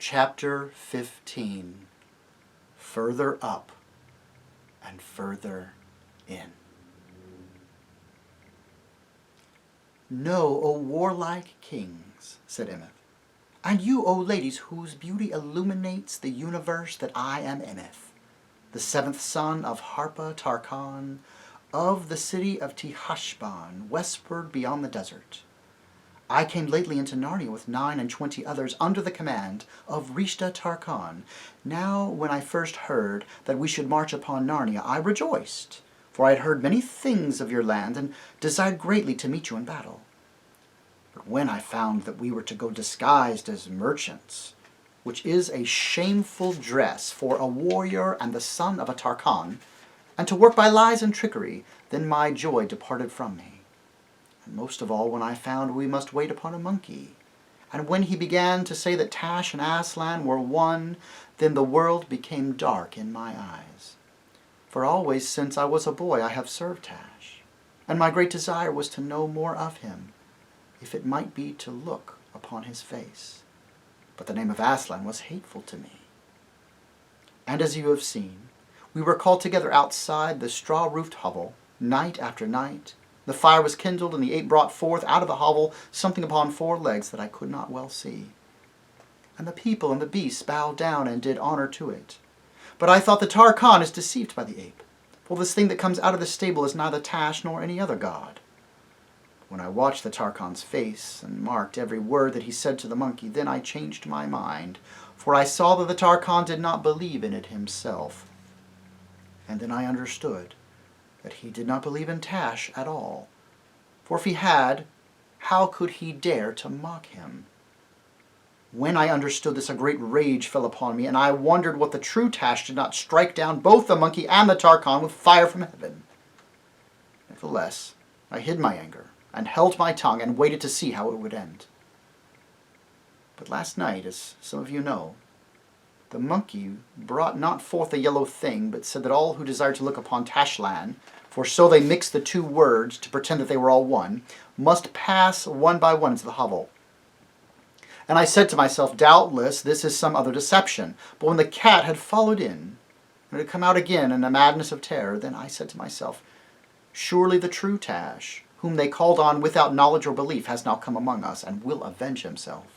Chapter 15. Further Up and Further In. Know, O warlike kings, said Emeth, and you, O ladies, whose beauty illuminates the universe, that I am Emeth, the seventh son of Harpa Tarkan, of the city of Tihashban, westward beyond the desert. I came lately into Narnia with 29 others under the command of Rishta Tarkan. Now, when I first heard that we should march upon Narnia, I rejoiced, for I had heard many things of your land, and desired greatly to meet you in battle. But when I found that we were to go disguised as merchants, which is a shameful dress for a warrior and the son of a Tarkan, and to work by lies and trickery, then my joy departed from me. And most of all when I found we must wait upon a monkey. And when he began to say that Tash and Aslan were one, then the world became dark in my eyes. For always since I was a boy I have served Tash, and my great desire was to know more of him, if it might be to look upon his face. But the name of Aslan was hateful to me. And as you have seen, we were called together outside the straw-roofed hovel, night after night. The fire was kindled, and the ape brought forth out of the hovel something upon 4 legs that I could not well see. And the people and the beasts bowed down and did honor to it. But I thought the Tarkan is deceived by the ape, for this thing that comes out of the stable is neither Tash nor any other god. When I watched the Tarkan's face, and marked every word that he said to the monkey, then I changed my mind, for I saw that the Tarkan did not believe in it himself. And then I understood that he did not believe in Tash at all. For if he had, how could he dare to mock him? When I understood this, a great rage fell upon me, and I wondered what the true Tash did not strike down both the monkey and the Tarkan with fire from heaven. Nevertheless, I hid my anger, and held my tongue, and waited to see how it would end. But last night, as some of you know, the monkey brought not forth the yellow thing, but said that all who desired to look upon Tashlan, for so they mixed the 2 words to pretend that they were all one, must pass one by one into the hovel. And I said to myself, doubtless this is some other deception. But when the cat had followed in, and had come out again in a madness of terror, then I said to myself, surely the true Tash, whom they called on without knowledge or belief, has now come among us, and will avenge himself.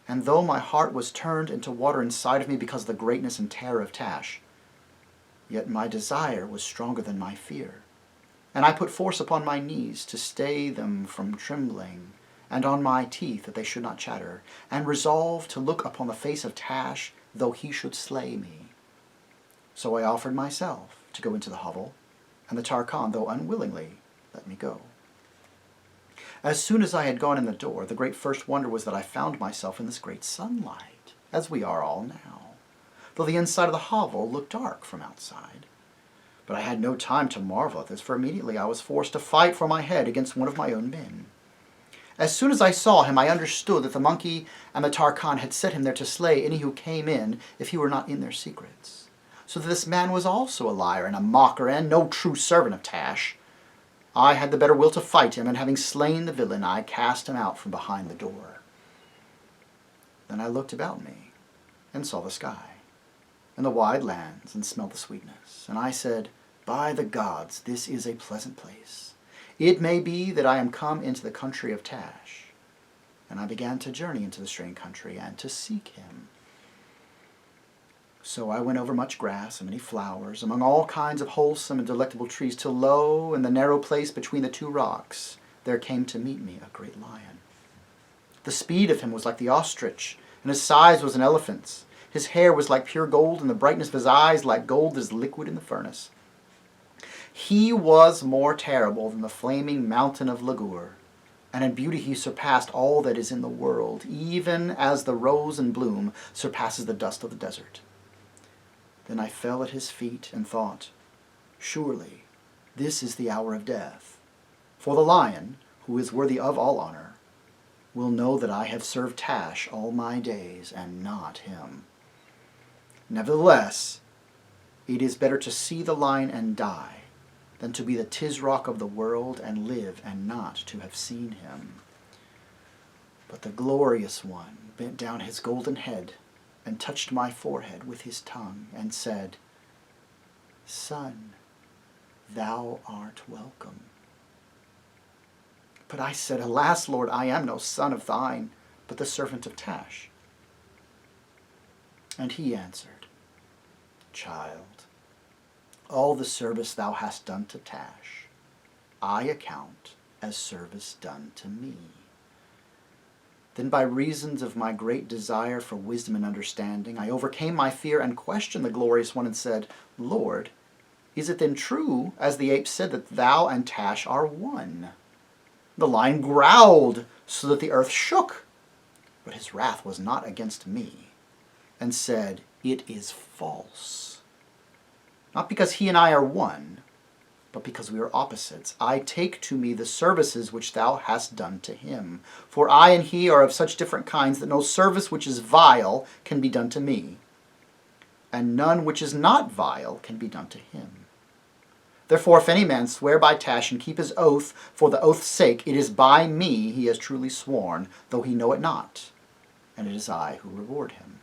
And though my heart was turned into water inside of me because of the greatness and terror of Tash, yet my desire was stronger than my fear. And I put force upon my knees to stay them from trembling, and on my teeth that they should not chatter, and resolved to look upon the face of Tash, though he should slay me. So I offered myself to go into the hovel, and the Tarkan, though unwillingly, let me go. As soon as I had gone in the door, the great first wonder was that I found myself in this great sunlight, as we are all now, though the inside of the hovel looked dark from outside. But I had no time to marvel at this, for immediately I was forced to fight for my head against one of my own men. As soon as I saw him, I understood that the monkey and the Tarkan had set him there to slay any who came in if he were not in their secrets. So that this man was also a liar and a mocker, and no true servant of Tash. I had the better will to fight him, and having slain the villain, I cast him out from behind the door. Then I looked about me, and saw the sky, and the wide lands, and smelled the sweetness. And I said, by the gods, this is a pleasant place. It may be that I am come into the country of Tash. And I began to journey into the strange country, and to seek him. So I went over much grass and many flowers, among all kinds of wholesome and delectable trees, till lo, in the narrow place between the 2 rocks, there came to meet me a great lion. The speed of him was like the ostrich, and his size was an elephant's. His hair was like pure gold, and the brightness of his eyes like gold that is liquid in the furnace. He was more terrible than the flaming mountain of Lagur, and in beauty he surpassed all that is in the world, even as the rose in bloom surpasses the dust of the desert. Then I fell at his feet and thought, surely this is the hour of death. For the lion, who is worthy of all honor, will know that I have served Tash all my days, and not him. Nevertheless, it is better to see the lion and die, than to be the Tisroc of the world and live and not to have seen him. But the glorious one bent down his golden head and touched my forehead with his tongue and said, "Son, thou art welcome." But I said, "Alas, Lord, I am no son of thine, but the servant of Tash." And he answered, "Child, all the service thou hast done to Tash, I account as service done to me." Then by reasons of my great desire for wisdom and understanding, I overcame my fear and questioned the glorious one and said, "Lord, is it then true, as the ape said, that thou and Tash are one?" The lion growled so that the earth shook, but his wrath was not against me, and said, "It is false. Not because he and I are one, but because we are opposites. I take to me the services which thou hast done to him. For I and he are of such different kinds that no service which is vile can be done to me, and none which is not vile can be done to him. Therefore, if any man swear by Tash and keep his oath for the oath's sake, it is by me he has truly sworn, though he know it not, and it is I who reward him.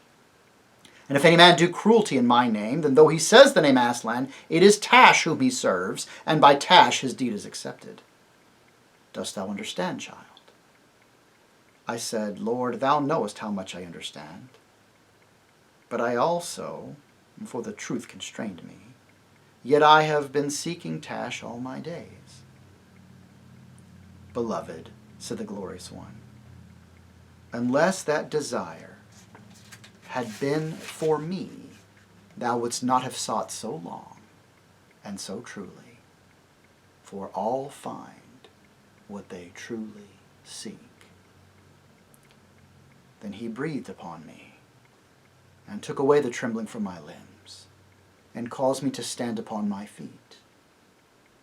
And if any man do cruelty in my name, then though he says the name Aslan, it is Tash whom he serves, and by Tash his deed is accepted. Dost thou understand, child?" I said, "Lord, thou knowest how much I understand. But I also, for the truth constrained me, yet I have been seeking Tash all my days." "Beloved," said the glorious one, "unless that desire had been for me, thou wouldst not have sought so long and so truly, for all find what they truly seek." Then he breathed upon me, and took away the trembling from my limbs, and caused me to stand upon my feet.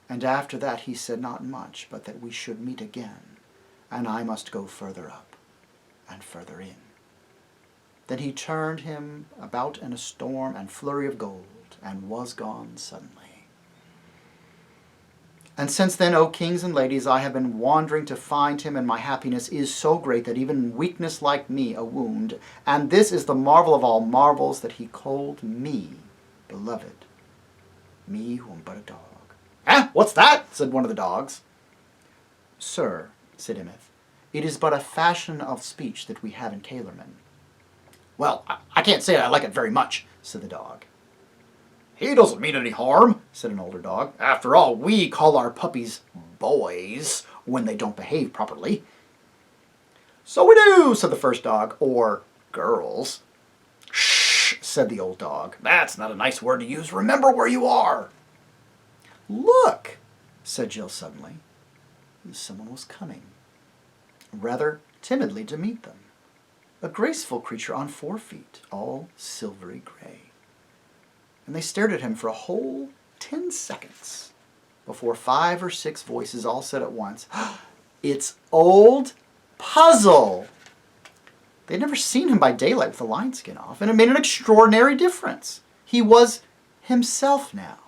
And after that he said not much, but that we should meet again, and I must go further up and further in. Then he turned him about in a storm and flurry of gold, and was gone suddenly. And since then, O kings and ladies, I have been wandering to find him, and my happiness is so great that even in weakness like me a wound, and this is the marvel of all marvels, that he called me beloved, me who am but a dog. "Eh, what's that?" said one of the dogs. "Sir," said Emeth, "it is but a fashion of speech that we have in Calerman." "Well, I can't say I like it very much," said the dog. "He doesn't mean any harm," said an older dog. "After all, we call our puppies boys when they don't behave properly." "So we do," said the first dog, "or girls." "Shh," said the old dog. "That's not a nice word to use. Remember where you are." "Look," said Jill suddenly. Someone was coming, rather timidly, to meet them. A graceful creature on 4 feet, all silvery gray. And they stared at him for a whole 10 seconds before 5 or 6 voices all said at once, "It's old Puzzle!" They'd never seen him by daylight with the lion skin off, and it made an extraordinary difference. He was himself now,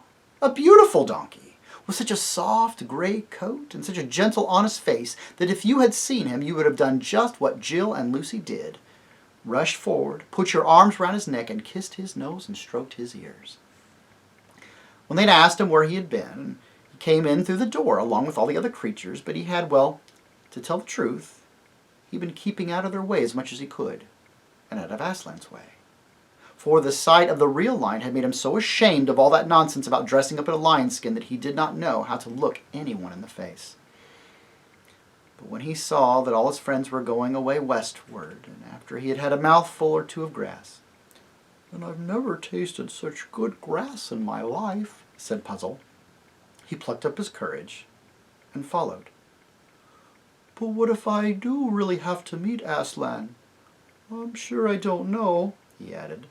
a beautiful donkey, with such a soft gray coat and such a gentle, honest face that if you had seen him, you would have done just what Jill and Lucy did. Rushed forward, put your arms round his neck, and kissed his nose and stroked his ears. When they'd asked him where he had been, he came in through the door along with all the other creatures, but he had, well, to tell the truth, he'd been keeping out of their way as much as he could, and out of Aslan's way. For the sight of the real lion had made him so ashamed of all that nonsense about dressing up in a lion skin that he did not know how to look anyone in the face. But when he saw that all his friends were going away westward, and after he had had a mouthful or 2 of grass, "And I've never tasted such good grass in my life," said Puzzle, he plucked up his courage and followed. "But what if I do really have to meet Aslan? I'm sure I don't know," he added.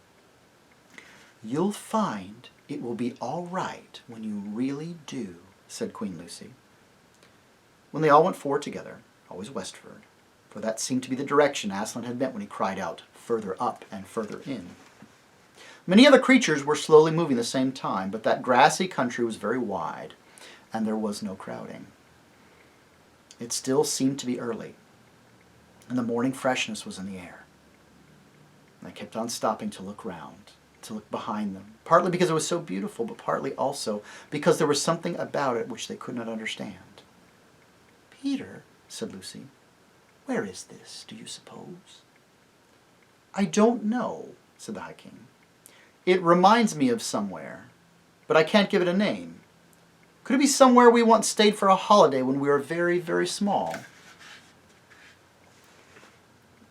"You'll find it will be all right when you really do," said Queen Lucy. When they all went forward together, always westward, for that seemed to be the direction Aslan had meant when he cried out, "Further up and further in." Many other creatures were slowly moving the same time, but that grassy country was very wide, and there was no crowding. It still seemed to be early. and the morning freshness was in the air. And they kept on stopping to look round, to look behind them, partly because it was so beautiful, but partly also because there was something about it which they could not understand. "Peter," said Lucy, "where is this, do you suppose?" "I don't know," said the High King. "It reminds me of somewhere, but I can't give it a name. Could it be somewhere we once stayed for a holiday when we were very, very small?"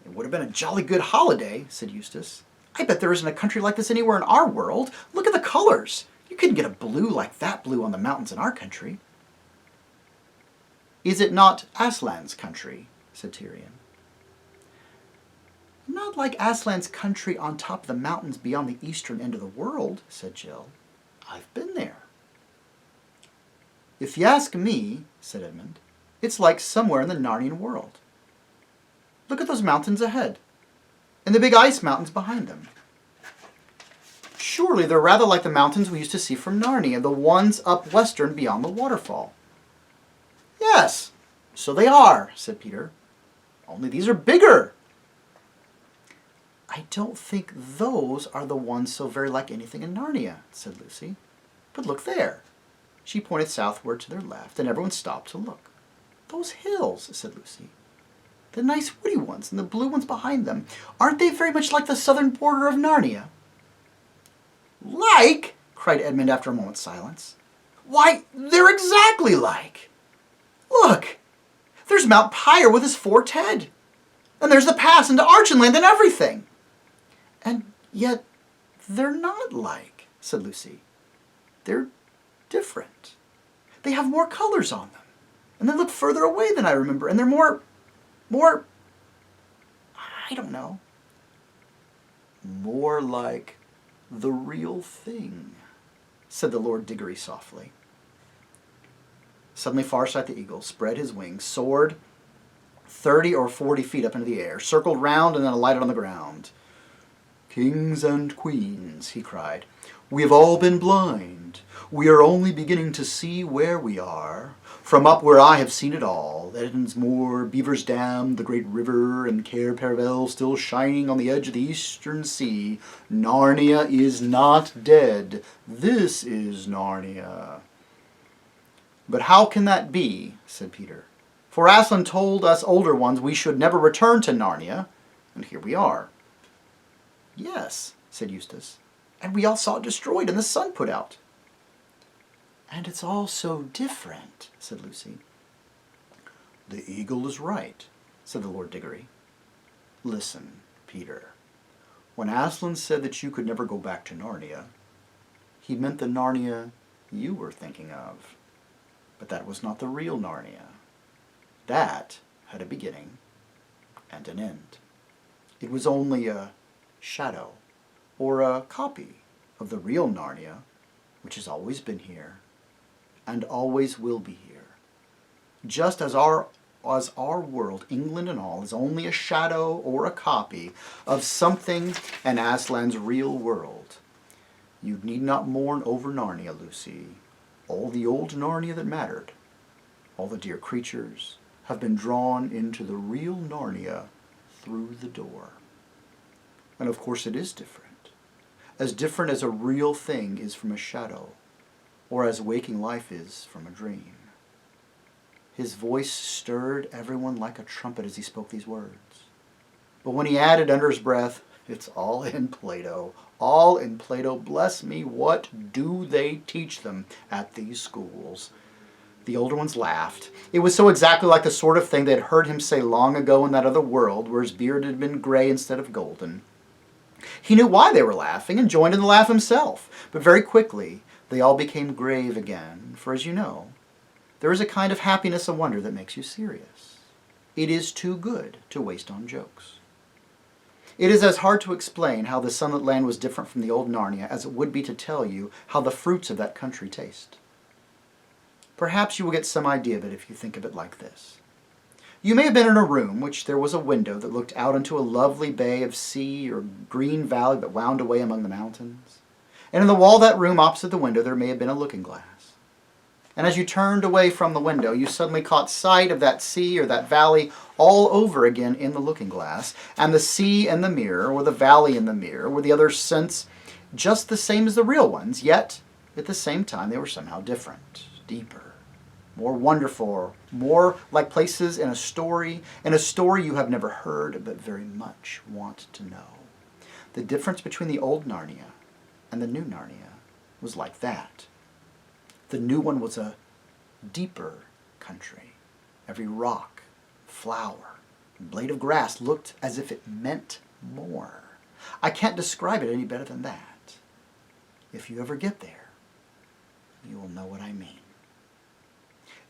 "It would have been a jolly good holiday," said Eustace. "I bet there isn't a country like this anywhere in our world. Look at the colors. You couldn't get a blue like that blue on the mountains in our country." "Is it not Aslan's country?" said Tyrion. "Not like Aslan's country on top of the mountains beyond the eastern end of the world," said Jill. "I've been there." "If you ask me," said Edmund, "it's like somewhere in the Narnian world. Look at those mountains ahead, and the big ice mountains behind them. Surely they're rather like the mountains we used to see from Narnia, the ones up western beyond the waterfall." "Yes, so they are," said Peter. "Only these are bigger." "I don't think those are the ones so very like anything in Narnia," said Lucy. "But look there." She pointed southward to their left, and everyone stopped to look. "Those hills," said Lucy. "The nice woody ones and the blue ones behind them. Aren't they very much like the southern border of Narnia?" "Like?" cried Edmund after a moment's silence. "Why, they're exactly like. Look, there's Mount Pyre with his forked head. And there's the pass into Archenland and everything." "And yet they're not like," said Lucy. "They're different. They have more colors on them. And they look further away than I remember. And they're more, I don't know." "More like the real thing," said the Lord Diggory softly. Suddenly Farsight the eagle spread his wings, soared 30 or 40 feet up into the air, circled round, and then alighted on the ground. "Kings and queens," he cried, "we have all been blind. We are only beginning to see where we are. From up where I have seen it all, Eden's Moor, Beaver's Dam, the great river, and Cair Paravel still shining on the edge of the eastern sea, Narnia is not dead. This is Narnia." "But how can that be?" said Peter. "For Aslan told us older ones we should never return to Narnia, and here we are." "Yes," said Eustace, "and we all saw it destroyed and the sun put out." "And it's all so different," said Lucy. "The eagle is right," said the Lord Diggory. "Listen, Peter. When Aslan said that you could never go back to Narnia, he meant the Narnia you were thinking of. But that was not the real Narnia. That had a beginning and an end. It was only a shadow, or a copy of the real Narnia, which has always been here, and always will be here. Just as our world, England and all, is only a shadow or a copy of something in Aslan's real world. You need not mourn over Narnia, Lucy. All the old Narnia that mattered, all the dear creatures, have been drawn into the real Narnia through the door. And of course it is different as a real thing is from a shadow, or as waking life is from a dream." His voice stirred everyone like a trumpet as he spoke these words. But when he added under his breath, "It's all in Plato, all in Plato. Bless me, what do they teach them at these schools?" The older ones laughed. It was so exactly like the sort of thing they had heard him say long ago in that other world, where his beard had been gray instead of golden. He knew why they were laughing, and joined in the laugh himself. But very quickly they all became grave again, for as you know, there is a kind of happiness and wonder that makes you serious. It is too good to waste on jokes. It is as hard to explain how the Sunlit Land was different from the old Narnia as it would be to tell you how the fruits of that country taste. Perhaps you will get some idea of it if you think of it like this. You may have been in a room which there was a window that looked out into a lovely bay of sea or green valley that wound away among the mountains. And in the wall of that room opposite the window there may have been a looking glass. And as you turned away from the window, you suddenly caught sight of that sea or that valley all over again in the looking glass. And the sea in the mirror, or the valley in the mirror, were the other sense just the same as the real ones, yet at the same time they were somehow different, deeper, more wonderful, more like places in a story you have never heard but very much want to know. The difference between the old Narnia and the new Narnia was like that. The new one was a deeper country. Every rock, flower, and blade of grass looked as if it meant more. I can't describe it any better than that. If you ever get there, you will know what I mean.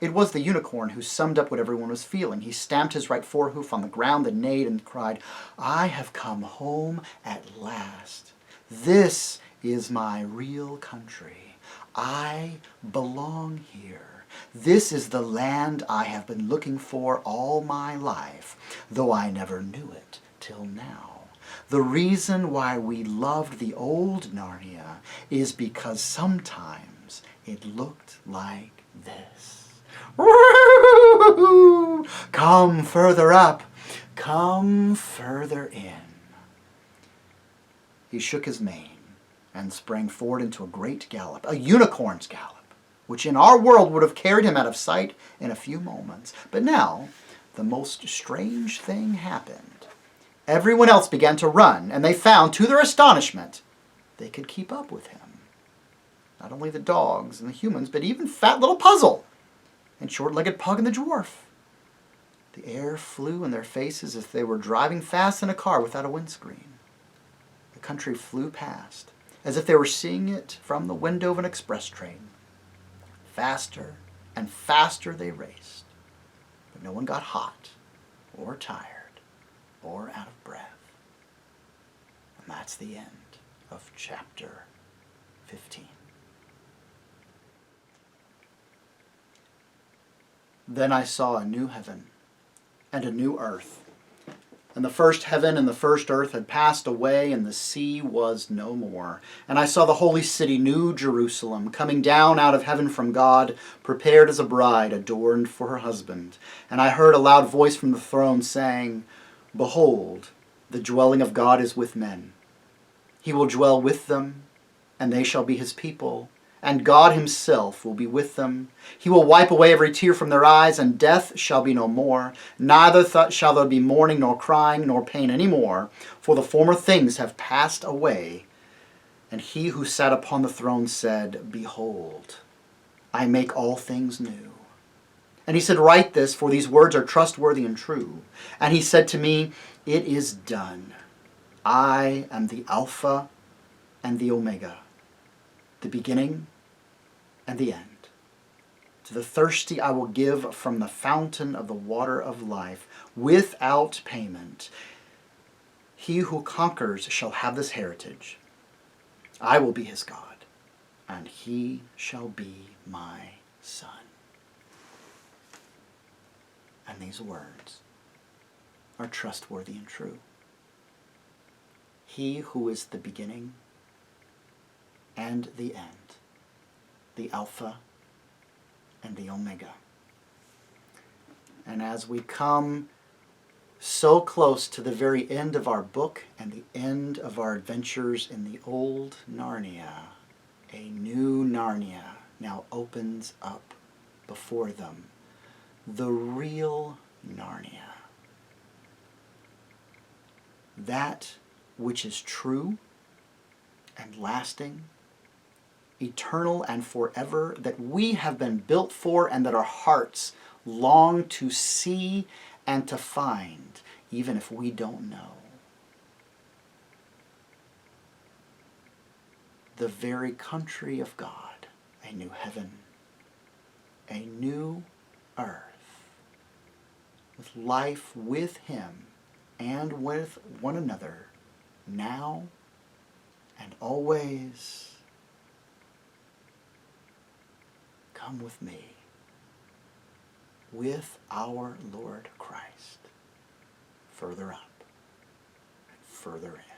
It was the unicorn who summed up what everyone was feeling. He stamped his right forehoof on the ground and neighed and cried, "I have come home at last. This is my real country. I belong here. This is the land I have been looking for all my life, though I never knew it till now. The reason why we loved the old Narnia is because sometimes it looked like this. Come further up. Come further in." He shook his mane and sprang forward into a great gallop, a unicorn's gallop, which in our world would have carried him out of sight in a few moments. But now, the most strange thing happened. Everyone else began to run, and they found, to their astonishment, they could keep up with him. Not only the dogs and the humans, but even fat little Puzzle and short-legged Pug and the dwarf. The air flew in their faces as if they were driving fast in a car without a windscreen. The country flew past, as if they were seeing it from the window of an express train. Faster and faster they raced, but no one got hot or tired or out of breath. And that's the end of chapter 15. Then I saw a new heaven and a new earth. And the first heaven and the first earth had passed away, and the sea was no more. And I saw the holy city, New Jerusalem, coming down out of heaven from God, prepared as a bride adorned for her husband. And I heard a loud voice from the throne saying, "Behold, the dwelling of God is with men. He will dwell with them, and they shall be his people. And God himself will be with them. He will wipe away every tear from their eyes, and death shall be no more. Neither shall there be mourning, nor crying, nor pain any more, for the former things have passed away." And he who sat upon the throne said, "Behold, I make all things new." And he said, "Write this, for these words are trustworthy and true." And he said to me, "It is done. I am the Alpha and the Omega, the beginning and the end. To the thirsty I will give from the fountain of the water of life without payment. He who conquers shall have this heritage. I will be his God, and he shall be my son." And these words are trustworthy and true. He who is the beginning and the end, the Alpha and the Omega. And as we come so close to the very end of our book and the end of our adventures in the old Narnia, a new Narnia now opens up before them. The real Narnia. That which is true and lasting, eternal and forever, that we have been built for and that our hearts long to see and to find, even if we don't know. The very country of God, a new heaven, a new earth, with life with him and with one another, now and always. Come with me, with our Lord Christ, further up and further in.